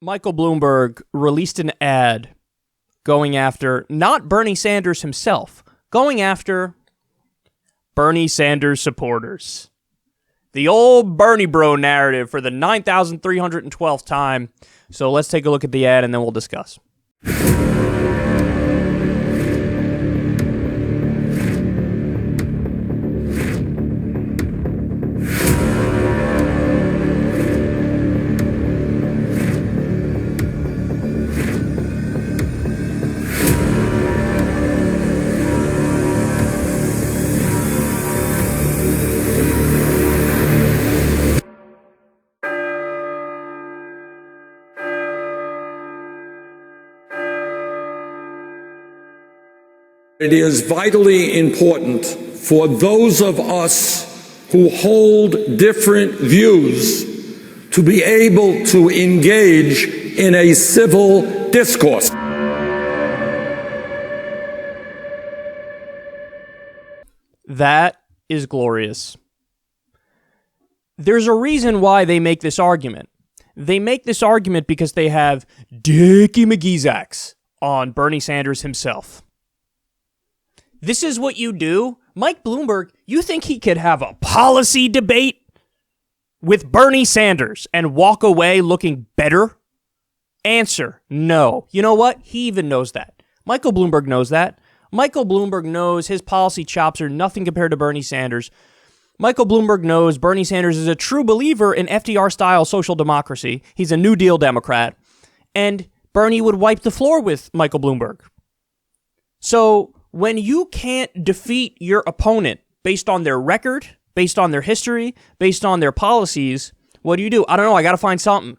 Michael Bloomberg released an ad going after not Bernie Sanders himself, going after Bernie Sanders supporters. The old Bernie bro narrative for the 9,312th time. So let's take a look at the ad and then we'll discuss. It is vitally important for those of us who hold different views to be able to engage in a civil discourse. That is glorious. There's a reason why they make this argument. They make this argument because they have Dickie McGeezax on Bernie Sanders himself. This is what you do? Mike Bloomberg, you think he could have a policy debate with Bernie Sanders and walk away looking better? Answer, no. You know what? He even knows that. Michael Bloomberg knows that. Michael Bloomberg knows his policy chops are nothing compared to Bernie Sanders. Michael Bloomberg knows Bernie Sanders is a true believer in FDR-style social democracy. He's a New Deal Democrat. And Bernie would wipe the floor with Michael Bloomberg. So when you can't defeat your opponent based on their record, based on their history, based on their policies, what do? I don't know. I got to find something.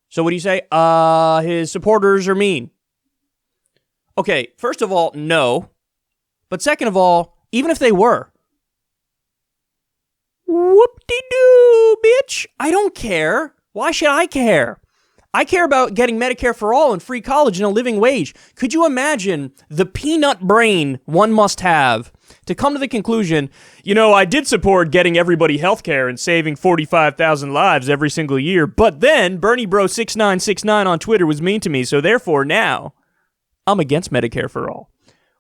So what do you say? His supporters are mean. Okay, first of all, no. But second of all, even if they were, whoop-de-doo, bitch. I don't care. Why should I care? I care about getting Medicare for all and free college and a living wage. Could you imagine the peanut brain one must have to come to the conclusion, I did support getting everybody health care and saving 45,000 lives every single year, but then Bernie Bro 6969 on Twitter was mean to me, so therefore now I'm against Medicare for all.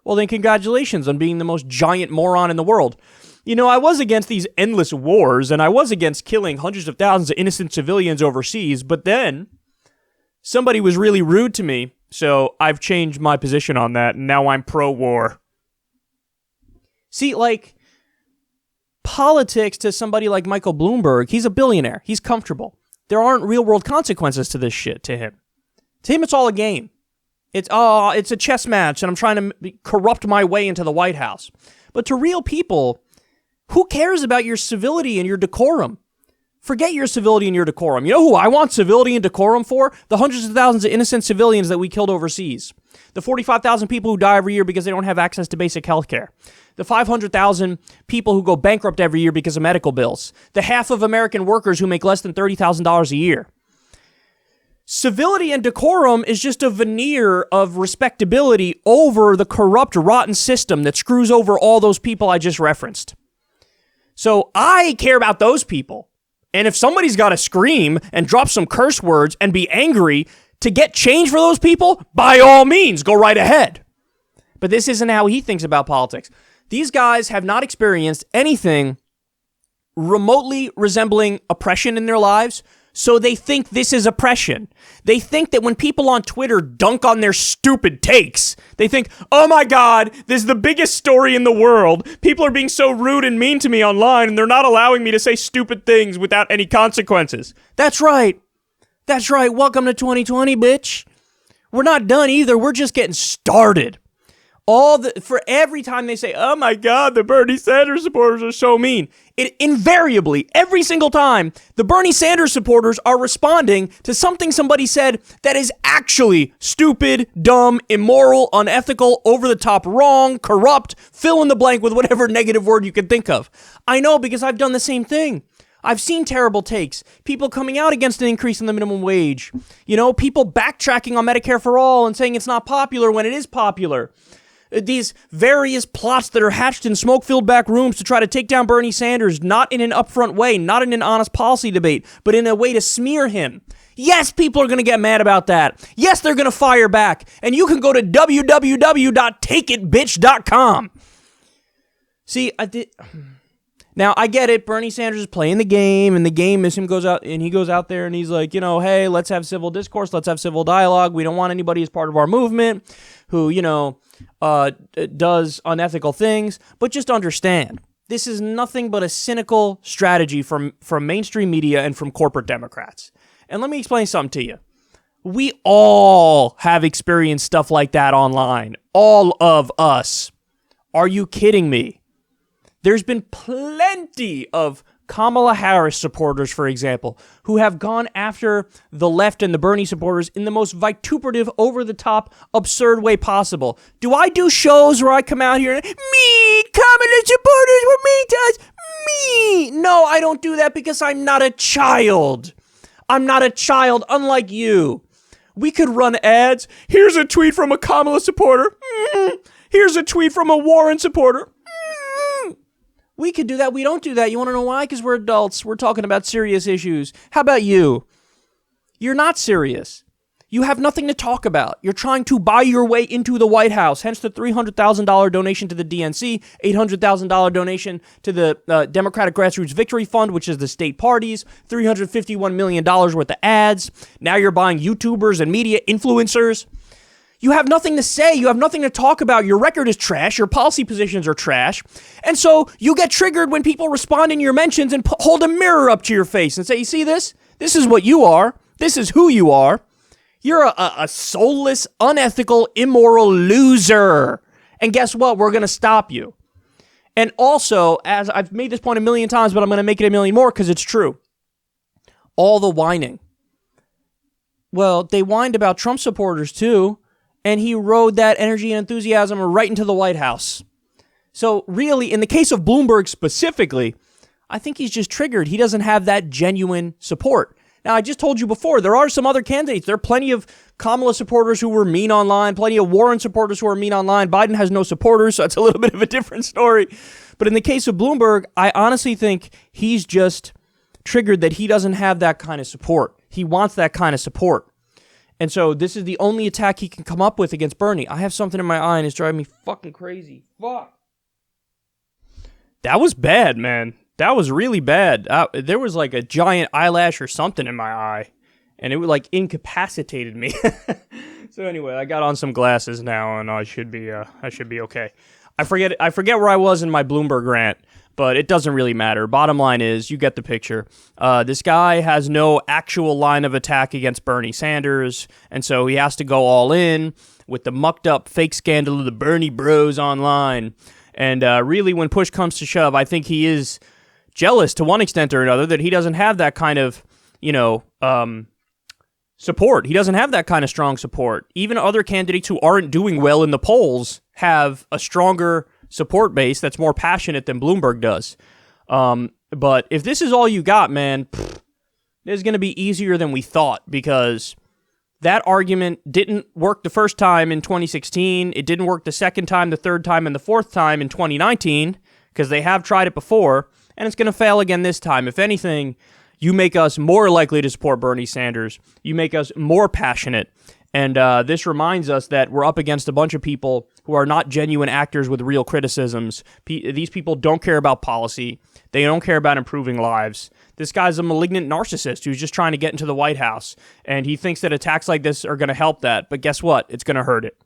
Well, then congratulations on being the most giant moron in the world. I was against these endless wars, and I was against killing hundreds of thousands of innocent civilians overseas, but then somebody was really rude to me, so I've changed my position on that, and now I'm pro-war. See, politics to somebody like Michael Bloomberg, he's a billionaire. He's comfortable. There aren't real-world consequences to this shit to him. To him, it's all a game. It's a chess match, and I'm trying to corrupt my way into the White House. But to real people, who cares about your civility and your decorum? Forget your civility and your decorum. You know who I want civility and decorum for? The hundreds of thousands of innocent civilians that we killed overseas. The 45,000 people who die every year because they don't have access to basic health care. The 500,000 people who go bankrupt every year because of medical bills. The half of American workers who make less than $30,000 a year. Civility and decorum is just a veneer of respectability over the corrupt, rotten system that screws over all those people I just referenced. So I care about those people. And if somebody's got to scream and drop some curse words and be angry to get change for those people, by all means, go right ahead. But this isn't how he thinks about politics. These guys have not experienced anything remotely resembling oppression in their lives, so they think this is oppression. They think that when people on Twitter dunk on their stupid takes, they think, oh my God, this is the biggest story in the world. People are being so rude and mean to me online, and they're not allowing me to say stupid things without any consequences. That's right. That's right. Welcome to 2020, bitch. We're not done either. We're just getting started. For every time they say, oh my God, the Bernie Sanders supporters are so mean, it invariably, every single time, the Bernie Sanders supporters are responding to something somebody said that is actually stupid, dumb, immoral, unethical, over the top, wrong, corrupt, fill in the blank with whatever negative word you can think of. I know because I've done the same thing. I've seen terrible takes. People coming out against an increase in the minimum wage. People backtracking on Medicare for all and saying it's not popular when it is popular. these various plots that are hatched in smoke-filled back rooms to try to take down Bernie Sanders, not in an upfront way, not in an honest policy debate, but in a way to smear him. Yes, people are going to get mad about that. Yes, they're going to fire back. And you can go to www.takeitbitch.com. See, Now, I get it. Bernie Sanders is playing the game, and the game is he goes out there and he's like, hey, let's have civil discourse. Let's have civil dialogue. We don't want anybody as part of our movement who, does unethical things. But just understand, this is nothing but a cynical strategy from mainstream media and from corporate Democrats. And let me explain something to you. We all have experienced stuff like that online. All of us. Are you kidding me? There's been plenty of Kamala Harris supporters, for example, who have gone after the left and the Bernie supporters in the most vituperative, over-the-top, absurd way possible. Do I do shows where I come out here and, me, Kamala supporters were mean to us, me? No, I don't do that because I'm not a child. I'm not a child, unlike you. We could run ads. Here's a tweet from a Kamala supporter. Here's a tweet from a Warren supporter. We could do that. We don't do that. You want to know why? Because we're adults. We're talking about serious issues. How about you? You're not serious. You have nothing to talk about. You're trying to buy your way into the White House, hence the $300,000 donation to the DNC, $800,000 donation to the Democratic Grassroots Victory Fund, which is the state parties, $351 million worth of ads. Now you're buying YouTubers and media influencers. You have nothing to say. You have nothing to talk about. Your record is trash. Your policy positions are trash. And so you get triggered when people respond in your mentions and hold a mirror up to your face and say, you see this? This is what you are. This is who you are. You're a soulless, unethical, immoral loser. And guess what? We're going to stop you. And also, as I've made this point a million times, but I'm going to make it a million more because it's true. All the whining. Well, they whined about Trump supporters too. And he rode that energy and enthusiasm right into the White House. So really, in the case of Bloomberg specifically, I think he's just triggered. He doesn't have that genuine support. Now, I just told you before, there are some other candidates. There are plenty of Kamala supporters who were mean online, plenty of Warren supporters who are mean online. Biden has no supporters, so it's a little bit of a different story. But in the case of Bloomberg, I honestly think he's just triggered that he doesn't have that kind of support. He wants that kind of support. And so this is the only attack he can come up with against Bernie. I have something in my eye and it's driving me fucking crazy. Fuck. That was bad, man. That was really bad. There was like a giant eyelash or something in my eye. And it like incapacitated me. So anyway, I got on some glasses now and I should be okay. I forget where I was in my Bloomberg rant. But it doesn't really matter. Bottom line is, you get the picture. This guy has no actual line of attack against Bernie Sanders, and so he has to go all in with the mucked up fake scandal of the Bernie bros online. And really, when push comes to shove, I think he is jealous to one extent or another that he doesn't have that kind of, support. He doesn't have that kind of strong support. Even other candidates who aren't doing well in the polls have a stronger support base that's more passionate than Bloomberg does. But if this is all you got, man, this is going to be easier than we thought because that argument didn't work the first time in 2016. It didn't work the second time, the third time, and the fourth time in 2019 because they have tried it before, and it's going to fail again this time. If anything, you make us more likely to support Bernie Sanders. You make us more passionate. And this reminds us that we're up against a bunch of people who are not genuine actors with real criticisms. These people don't care about policy. They don't care about improving lives. This guy's a malignant narcissist who's just trying to get into the White House. And he thinks that attacks like this are going to help that. But guess what? It's going to hurt it.